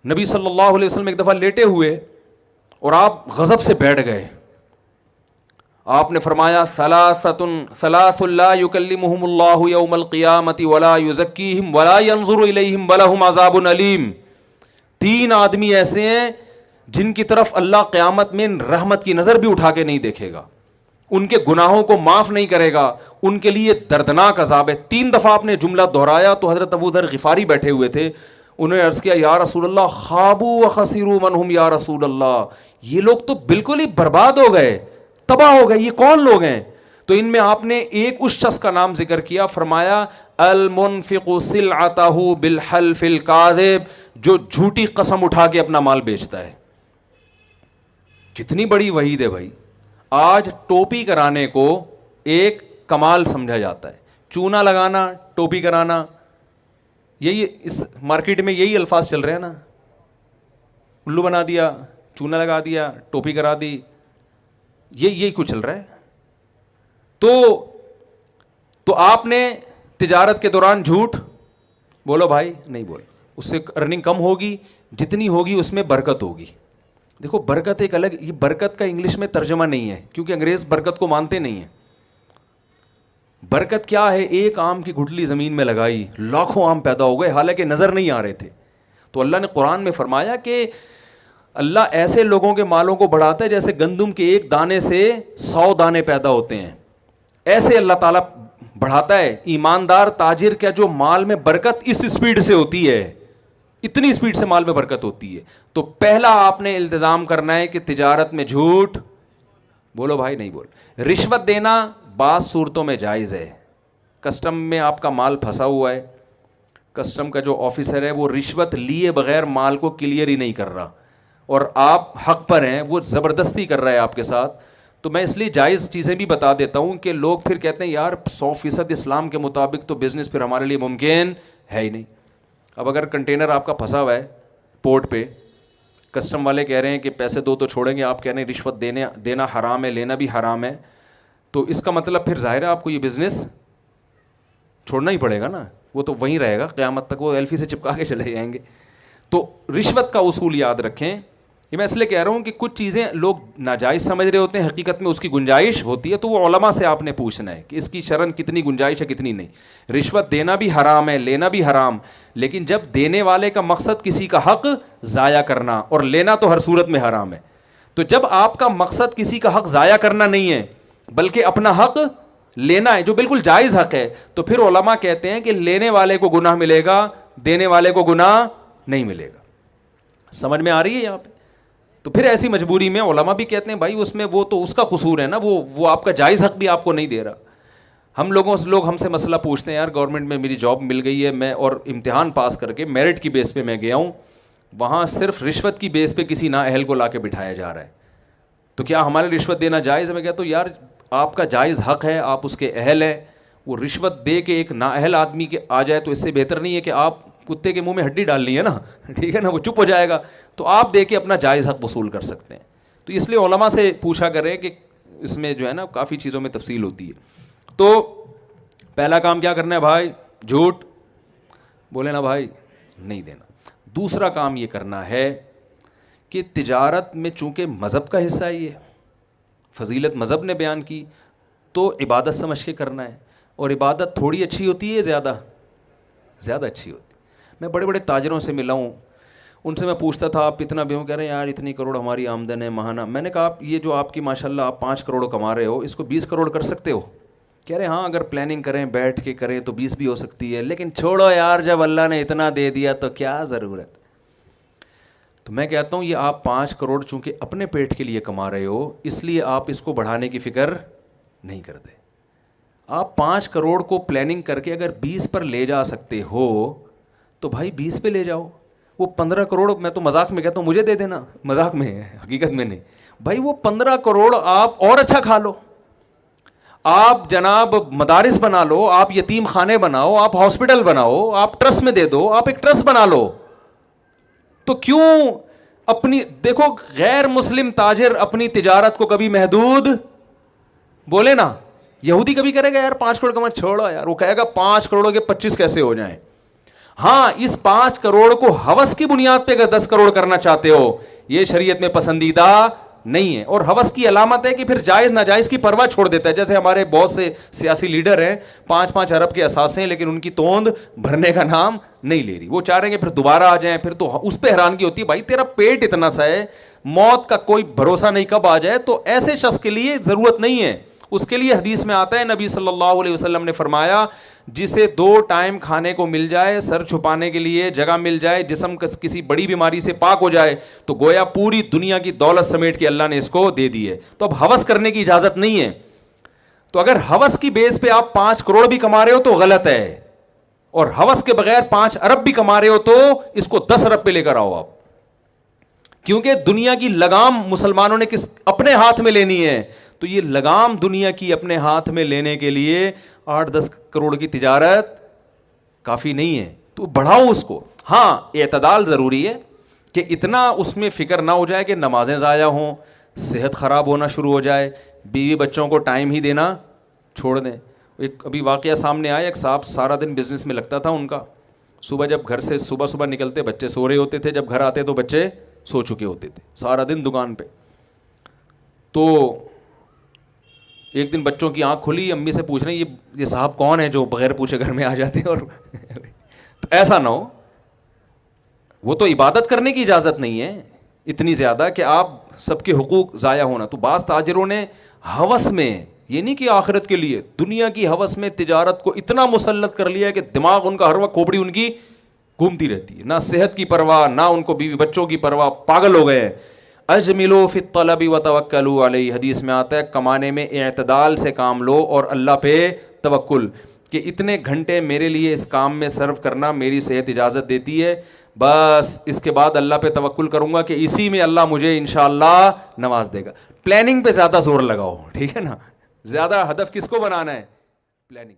نبی صلی اللہ علیہ وسلم ایک دفعہ لیٹے ہوئے اور آپ غضب سے بیٹھ گئے. آپ نے فرمایا ثلاث لا یکلمہم اللہ یوم القیامۃ ولا یزکیہم ولا ینظر الیہم ولہم عذاب علیم. 3 آدمی ایسے ہیں جن کی طرف اللہ قیامت میں رحمت کی نظر بھی اٹھا کے نہیں دیکھے گا, ان کے گناہوں کو معاف نہیں کرے گا, ان کے لیے دردناک عذاب ہے. 3 دفعہ آپ نے جملہ دہرایا تو حضرت ابو ذر غفاری بیٹھے ہوئے تھے, انہوں نے عرض کیا یا رسول اللہ خابوا وخسروا من هم یا رسول اللہ, یہ لوگ تو بالکل ہی برباد ہو گئے, تباہ ہو گئے, یہ کون لوگ ہیں؟ تو ان میں آپ نے ایک اس شخص کا نام ذکر کیا, فرمایا المنفق سلعتہ بالحلف الکاذب, جو جھوٹی قسم اٹھا کے اپنا مال بیچتا ہے. کتنی بڑی وعید ہے بھائی. آج ٹوپی کرانے کو ایک کمال سمجھا جاتا ہے, چونا لگانا, ٹوپی کرانا, یہی اس مارکیٹ میں یہی الفاظ چل رہے ہیں نا, الو بنا دیا, چونا لگا دیا, ٹوپی کرا دی, یہی کچھ چل رہا ہے. تو آپ نے تجارت کے دوران جھوٹ بولو بھائی, نہیں بول, اس سے ارننگ کم ہوگی, جتنی ہوگی اس میں برکت ہوگی. دیکھو برکت ایک الگ, یہ برکت کا انگلش میں ترجمہ نہیں ہے کیونکہ انگریز برکت کو مانتے نہیں ہیں. برکت کیا ہے؟ ایک آم کی گٹھلی زمین میں لگائی, لاکھوں آم پیدا ہو گئے حالانکہ نظر نہیں آ رہے تھے. تو اللہ نے قرآن میں فرمایا کہ اللہ ایسے لوگوں کے مالوں کو بڑھاتا ہے جیسے گندم کے ایک دانے سے 100 دانے پیدا ہوتے ہیں, ایسے اللہ تعالیٰ بڑھاتا ہے. ایماندار تاجر کا جو مال میں برکت اس سپیڈ سے ہوتی ہے, اتنی سپیڈ سے مال میں برکت ہوتی ہے. تو پہلا آپ نے التزام کرنا ہے کہ تجارت میں جھوٹ بولو بھائی, نہیں بول. رشوت دینا بعض صورتوں میں جائز ہے. کسٹم میں آپ کا مال پھنسا ہوا ہے, کسٹم کا جو آفیسر ہے وہ رشوت لیے بغیر مال کو کلیئر ہی نہیں کر رہا اور آپ حق پر ہیں, وہ زبردستی کر رہا ہے آپ کے ساتھ. تو میں اس لیے جائز چیزیں بھی بتا دیتا ہوں کہ لوگ پھر کہتے ہیں یار 100% اسلام کے مطابق تو بزنس پھر ہمارے لیے ممکن ہے ہی نہیں. اب اگر کنٹینر آپ کا پھنسا ہوا ہے پورٹ پہ, کسٹم والے کہہ رہے ہیں کہ پیسے دو تو چھوڑیں گے, آپ کہہ رہے ہیں رشوت دینا حرام ہے, لینا بھی حرام ہے, تو اس کا مطلب پھر ظاہر ہے آپ کو یہ بزنس چھوڑنا ہی پڑے گا نا, وہ تو وہیں رہے گا قیامت تک, وہ ایلفی سے چپکا کے چلے جائیں گے. تو رشوت کا اصول یاد رکھیں. یہ میں اس لیے کہہ رہا ہوں کہ کچھ چیزیں لوگ ناجائز سمجھ رہے ہوتے ہیں, حقیقت میں اس کی گنجائش ہوتی ہے, تو وہ علماء سے آپ نے پوچھنا ہے کہ اس کی شرعاً کتنی گنجائش ہے کتنی نہیں. رشوت دینا بھی حرام ہے, لینا بھی حرام, لیکن جب دینے والے کا مقصد کسی کا حق ضائع کرنا, اور لینا تو ہر صورت میں حرام ہے, تو جب آپ کا مقصد کسی کا حق ضائع کرنا نہیں ہے بلکہ اپنا حق لینا ہے جو بالکل جائز حق ہے, تو پھر علماء کہتے ہیں کہ لینے والے کو گناہ ملے گا, دینے والے کو گناہ نہیں ملے گا. سمجھ میں آ رہی ہے یہاں پہ؟ تو پھر ایسی مجبوری میں علماء بھی کہتے ہیں بھائی اس میں وہ تو اس کا قصور ہے نا, وہ آپ کا جائز حق بھی آپ کو نہیں دے رہا. لوگ ہم سے مسئلہ پوچھتے ہیں, یار گورنمنٹ میں میری جاب مل گئی ہے, میں اور امتحان پاس کر کے میرٹ کی بیس پہ میں گیا ہوں, وہاں صرف رشوت کی بیس پہ کسی نااہل کو لا کے بٹھایا جا رہا ہے, تو کیا ہمارے رشوت دینا جائز ہے؟ میں کہتا ہوں یار آپ کا جائز حق ہے, آپ اس کے اہل ہیں, وہ رشوت دے کے ایک نااہل آدمی کے آ جائے تو اس سے بہتر نہیں ہے کہ آپ کتے کے منہ میں ہڈی ڈالنی ہے نا, ٹھیک ہے نا, وہ چپ ہو جائے گا, تو آپ دے کے اپنا جائز حق وصول کر سکتے ہیں. تو اس لیے علماء سے پوچھا کریں کہ اس میں جو ہے نا کافی چیزوں میں تفصیل ہوتی ہے. تو پہلا کام کیا کرنا ہے بھائی؟ جھوٹ بولے نا بھائی, نہیں دینا. دوسرا کام یہ کرنا ہے کہ تجارت میں چونکہ مذہب کا حصہ ہی ہے, فضیلت مذہب نے بیان کی, تو عبادت سمجھ کے کرنا ہے. اور عبادت تھوڑی اچھی ہوتی ہے, زیادہ اچھی ہوتی. میں بڑے بڑے تاجروں سے ملا ہوں, ان سے میں پوچھتا تھا آپ اتنا بھی ہوں, کہہ رہے ہیں یار اتنی کروڑ ہماری آمدن ہے ماہانہ. میں نے کہا آپ یہ جو آپ کی ماشاءاللہ آپ 5 کروڑ کما رہے ہو, اس کو 20 کروڑ کر سکتے ہو؟ کہہ رہے ہاں اگر پلاننگ کریں بیٹھ کے کریں تو 20 بھی ہو سکتی ہے, لیکن چھوڑو یار جب اللہ نے اتنا دے دیا تو کیا ضرورت. تو میں کہتا ہوں یہ آپ 5 کروڑ چونکہ اپنے پیٹ کے لیے کما رہے ہو, اس لیے آپ اس کو بڑھانے کی فکر نہیں کرتے. آپ 5 کروڑ کو پلاننگ کر کے اگر 20 پر لے جا سکتے ہو تو بھائی 20 پہ لے جاؤ. وہ 15 کروڑ میں تو مذاق میں کہتا ہوں مجھے دے دینا, مذاق میں ہے, حقیقت میں نہیں بھائی. وہ 15 کروڑ آپ اور اچھا کھا لو, آپ جناب مدارس بنا لو, آپ یتیم خانے بناؤ, آپ ہاسپٹل بناؤ, آپ ٹرسٹ میں دے دو, آپ ایک ٹرسٹ بنا لو. تو کیوں اپنی دیکھو غیر مسلم تاجر اپنی تجارت کو کبھی محدود بولے نا یہودی کبھی کرے گا یار 5 کروڑ کما, چھوڑو یار, وہ کہے گا 5 کروڑوں کے 25 کیسے ہو جائیں. ہاں اس 5 کروڑ کو ہوس کی بنیاد پہ اگر 10 کروڑ کرنا چاہتے ہو, یہ شریعت میں پسندیدہ نہیں ہے. اور ہوس کی علامت ہے کہ پھر جائز ناجائز کی پرواہ چھوڑ دیتا ہے. جیسے ہمارے بہت سے سیاسی لیڈر ہیں, 5-5 ارب کے اثاثے ہیں, لیکن ان کی توند بھرنے کا نام نہیں لے رہی. وہ چاہ رہے ہیں کہ پھر دوبارہ آ جائیں. پھر تو اس پہ حیرانگی ہوتی ہے, بھائی تیرا پیٹ اتنا سا ہے, موت کا کوئی بھروسہ نہیں کب آ جائے. تو ایسے شخص کے لیے ضرورت نہیں ہے. اس کے لیے حدیث میں آتا ہے, نبی صلی اللہ علیہ وسلم نے فرمایا, جسے 2 ٹائم کھانے کو مل جائے, سر چھپانے کے لیے جگہ مل جائے, جسم کسی بڑی بیماری سے پاک ہو جائے, تو گویا پوری دنیا کی دولت سمیٹ کے اللہ نے اس کو دے دی ہے. تو اب ہوس کرنے کی اجازت نہیں ہے. تو اگر ہوس کی بیس پہ آپ 5 کروڑ بھی کما رہے ہو تو غلط ہے, اور ہوس کے بغیر 5 ارب بھی کما رہے ہو تو اس کو 10 ارب پہ لے کر آؤ آپ. کیونکہ دنیا کی لگام مسلمانوں نے اپنے ہاتھ میں لینی ہے. تو یہ لگام دنیا کی اپنے ہاتھ میں لینے کے لیے 8-10 کروڑ کی تجارت کافی نہیں ہے. تو بڑھاؤ اس کو. ہاں اعتدال ضروری ہے کہ اتنا اس میں فکر نہ ہو جائے کہ نمازیں ضائع ہوں, صحت خراب ہونا شروع ہو جائے, بیوی بچوں کو ٹائم ہی دینا چھوڑ دیں. ایک ابھی واقعہ سامنے آیا, ایک صاحب سارا دن بزنس میں لگتا تھا ان کا. صبح جب گھر سے صبح نکلتے بچے سو رہے ہوتے تھے, جب گھر آتے تو بچے سو چکے ہوتے تھے, سارا دن دکان پہ. تو ایک دن بچوں کی آنکھ کھلی, امی سے پوچھ رہے ہیں یہ صاحب کون ہے جو بغیر پوچھے گھر میں آ جاتے ہیں. اور ایسا نہ ہو, وہ تو عبادت کرنے کی اجازت نہیں ہے اتنی زیادہ کہ آپ سب کے حقوق ضائع ہونا. تو بعض تاجروں نے ہوس میں, یہ نہیں کہ آخرت کے لیے, دنیا کی ہوس میں تجارت کو اتنا مسلط کر لیا کہ دماغ ان کا ہر وقت کھوپڑی ان کی گھومتی رہتی ہے, نہ صحت کی پرواہ, نہ ان کو بیوی بچوں کی پرواہ, پاگل ہو گئے. اجملوا فی الطلب وتوکلوا علیہ, حدیث میں آتا ہے کمانے میں اعتدال سے کام لو اور اللہ پہ توکل, کہ اتنے گھنٹے میرے لیے اس کام میں صرف کرنا میری صحت اجازت دیتی ہے, بس اس کے بعد اللہ پہ توکل کروں گا کہ اسی میں اللہ مجھے انشاءاللہ نواز دے گا. پلاننگ پہ زیادہ زور لگاؤ, ٹھیک ہے نا. زیادہ ہدف کس کو بنانا ہے؟ پلاننگ.